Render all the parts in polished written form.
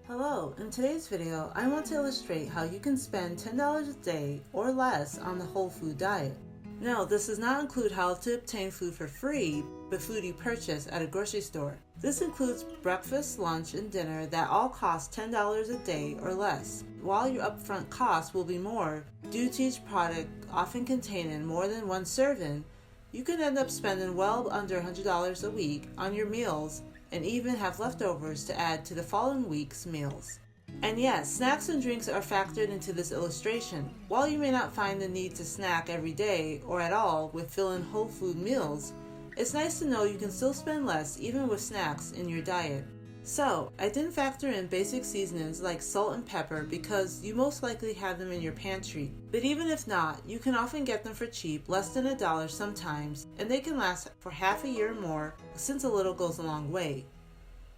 Hello, in today's video, I want to illustrate how you can spend $10 a day or less on the whole food diet. No, this does not include how to obtain food for free, but food you purchase at a grocery store. This includes breakfast, lunch, and dinner that all cost $10 a day or less. While your upfront cost will be more, due to each product often containing more than one serving, you can end up spending well under $100 a week on your meals and even have leftovers to add to the following week's meals. And yes, snacks and drinks are factored into this illustration. While you may not find the need to snack every day or at all with fill-in whole food meals, it's nice to know you can still spend less even with snacks in your diet. So, I didn't factor in basic seasonings like salt and pepper because you most likely have them in your pantry. But even if not, you can often get them for cheap, less than $1 sometimes, and they can last for half a year or more since a little goes a long way.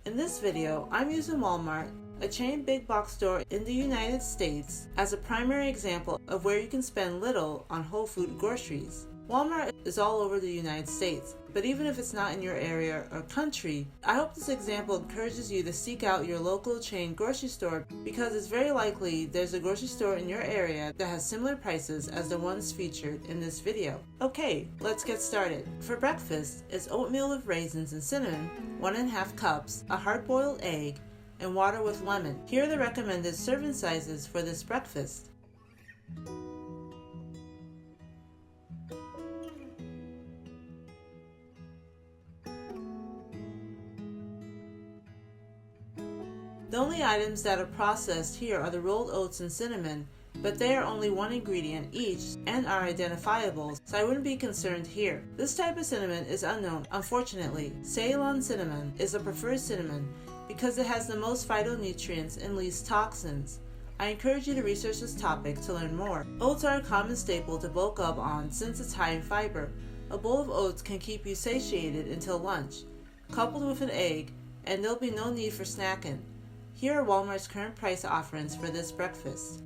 In this video, I'm using Walmart, a chain big box store in the United States, as a primary example of where you can spend little on whole food groceries. Walmart is all over the United States, but even if it's not in your area or country, I hope this example encourages you to seek out your local chain grocery store because it's very likely there's a grocery store in your area that has similar prices as the ones featured in this video. Okay, let's get started. For breakfast, it's oatmeal with raisins and cinnamon, 1½ cups, a hard-boiled egg, and water with lemon. Here are the recommended serving sizes for this breakfast. The only items that are processed here are the rolled oats and cinnamon, but they are only one ingredient each and are identifiable, so I wouldn't be concerned here. This type of cinnamon is unknown, unfortunately. Ceylon cinnamon is a preferred cinnamon because it has the most phytonutrients and least toxins. I encourage you to research this topic to learn more. Oats are a common staple to bulk up on since it's high in fiber. A bowl of oats can keep you satiated until lunch, coupled with an egg, and there'll be no need for snacking. Here are Walmart's current price offerings for this breakfast.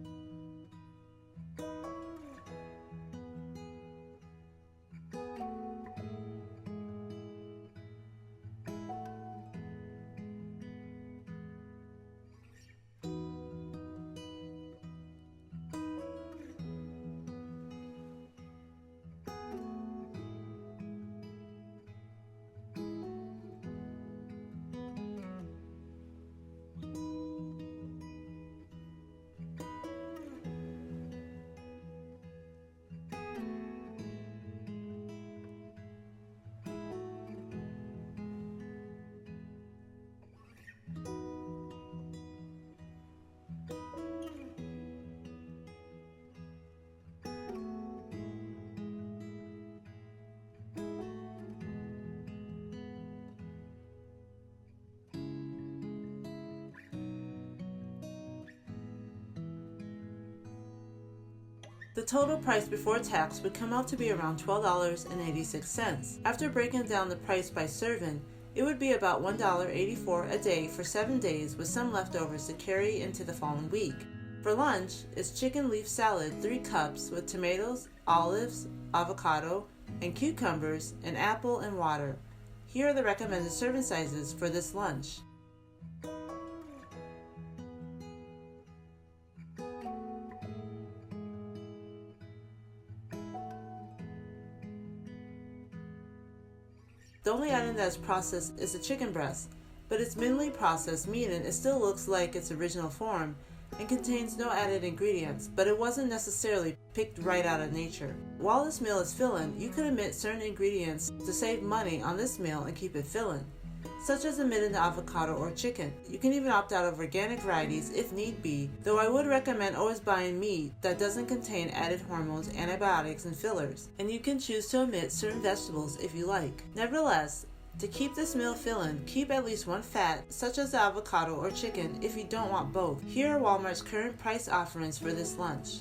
The total price before tax would come out to be around $12.86. After breaking down the price by serving, it would be about $1.84 a day for 7 days with some leftovers to carry into the following week. For lunch, it's chicken leaf salad 3 cups with tomatoes, olives, avocado, and cucumbers, an apple, and water. Here are the recommended serving sizes for this lunch. The only item that is processed is the chicken breast, but it's minimally processed, meaning it still looks like its original form and contains no added ingredients, but it wasn't necessarily picked right out of nature. While this meal is filling, you could omit certain ingredients to save money on this meal and keep it filling, such as omitting the avocado or chicken. You can even opt out of organic varieties if need be, though I would recommend always buying meat that doesn't contain added hormones, antibiotics, and fillers, and you can choose to omit certain vegetables if you like. Nevertheless, to keep this meal filling, keep at least one fat, such as the avocado or chicken if you don't want both. Here are Walmart's current price offerings for this lunch.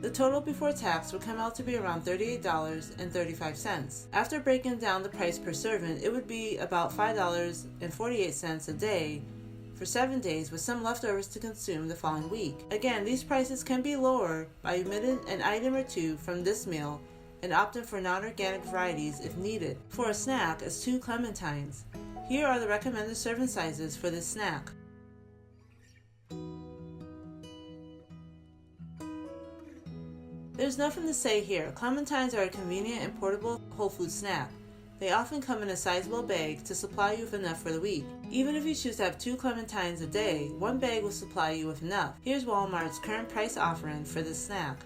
The total before tax would come out to be around $38.35. After breaking down the price per serving, it would be about $5.48 a day for 7 days, with some leftovers to consume the following week. Again, these prices can be lower by omitting an item or two from this meal and opting for non-organic varieties if needed. For a snack, it's 2 clementines. Here are the recommended serving sizes for this snack. There's nothing to say here. Clementines are a convenient and portable whole food snack. They often come in a sizable bag to supply you with enough for the week. Even if you choose to have 2 clementines a day, 1 bag will supply you with enough. Here's Walmart's current price offering for this snack.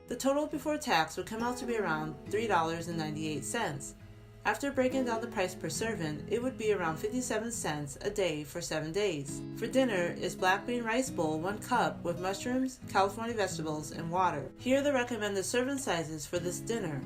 The total before tax would come out to be around $3.98. After breaking down the price per serving, it would be around 57 cents a day for 7 days. For dinner is black bean rice bowl 1 cup with mushrooms, California vegetables, and water. Here are the recommended serving sizes for this dinner.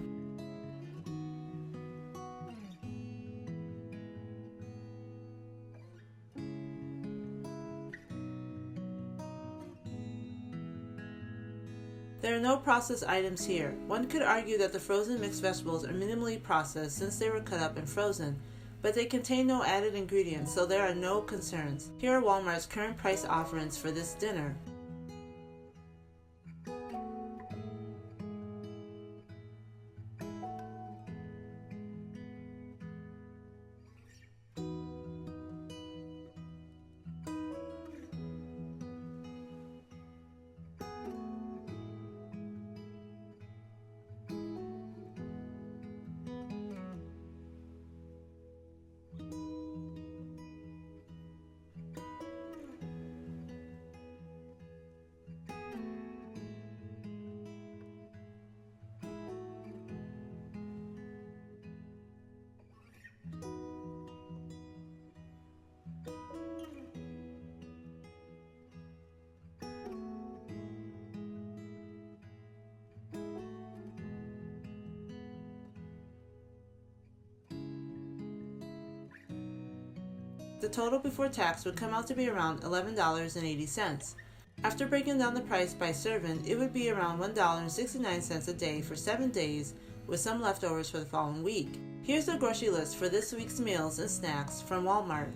There are no processed items here. One could argue that the frozen mixed vegetables are minimally processed since they were cut up and frozen, but they contain no added ingredients, so there are no concerns. Here are Walmart's current price offerings for this dinner. The total before tax would come out to be around $11.80. After breaking down the price by serving, it would be around $1.69 a day for 7 days, with some leftovers for the following week. Here's the grocery list for this week's meals and snacks from Walmart.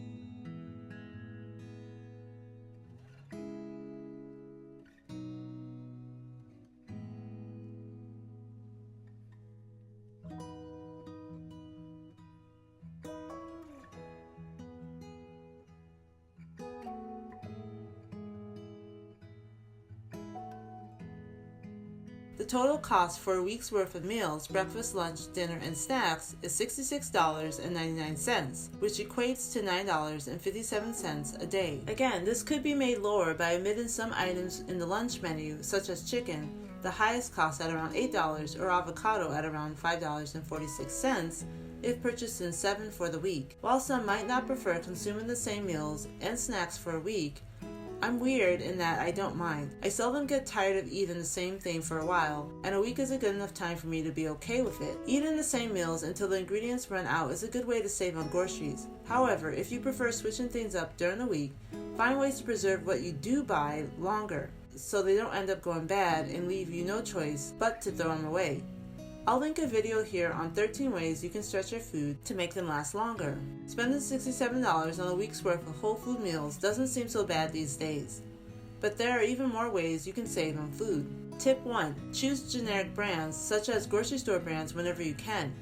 The total cost for a week's worth of meals, breakfast, lunch, dinner, and snacks is $66.99, which equates to $9.57 a day. Again, this could be made lower by omitting some items in the lunch menu, such as chicken, the highest cost at around $8, or avocado at around $5.46 if purchased in 7 for the week. While some might not prefer consuming the same meals and snacks for a week, I'm weird in that I don't mind. I seldom get tired of eating the same thing for a while, and a week is a good enough time for me to be okay with it. Eating the same meals until the ingredients run out is a good way to save on groceries. However, if you prefer switching things up during the week, find ways to preserve what you do buy longer, so they don't end up going bad and leave you no choice but to throw them away. I'll link a video here on 13 ways you can stretch your food to make them last longer. Spending $67 on a week's worth of whole food meals doesn't seem so bad these days. But there are even more ways you can save on food. Tip 1. Choose generic brands, such as grocery store brands, whenever you can.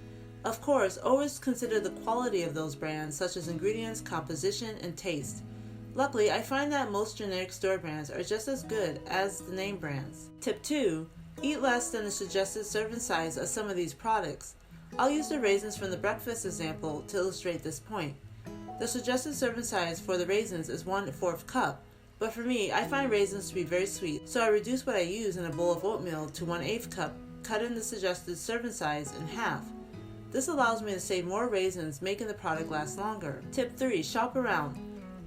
Of course, always consider the quality of those brands, such as ingredients, composition, and taste. Luckily, I find that most generic store brands are just as good as the name brands. Tip 2. Eat less than the suggested serving size of some of these products. I'll use the raisins from the breakfast example to illustrate this point. The suggested serving size for the raisins is 1/4 cup, but for me, I find raisins to be very sweet, so I reduce what I use in a bowl of oatmeal to 1/8 cup, cutting the suggested serving size in half. This allows me to save more raisins, making the product last longer. Tip 3. Shop around.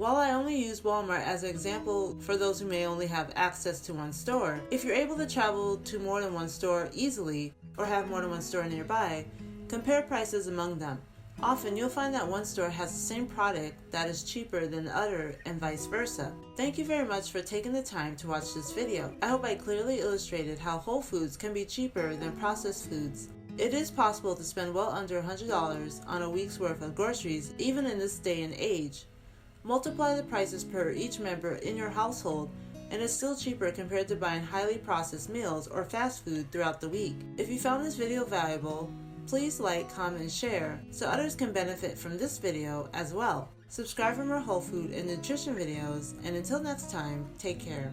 While I only use Walmart as an example for those who may only have access to one store, if you're able to travel to more than one store easily, or have more than one store nearby, compare prices among them. Often you'll find that one store has the same product that is cheaper than the other and vice versa. Thank you very much for taking the time to watch this video. I hope I clearly illustrated how whole foods can be cheaper than processed foods. It is possible to spend well under $100 on a week's worth of groceries even in this day and age. Multiply the prices per each member in your household and it's still cheaper compared to buying highly processed meals or fast food throughout the week. If you found this video valuable, please like, comment, and share so others can benefit from this video as well. Subscribe for more whole food and nutrition videos, and until next time, take care.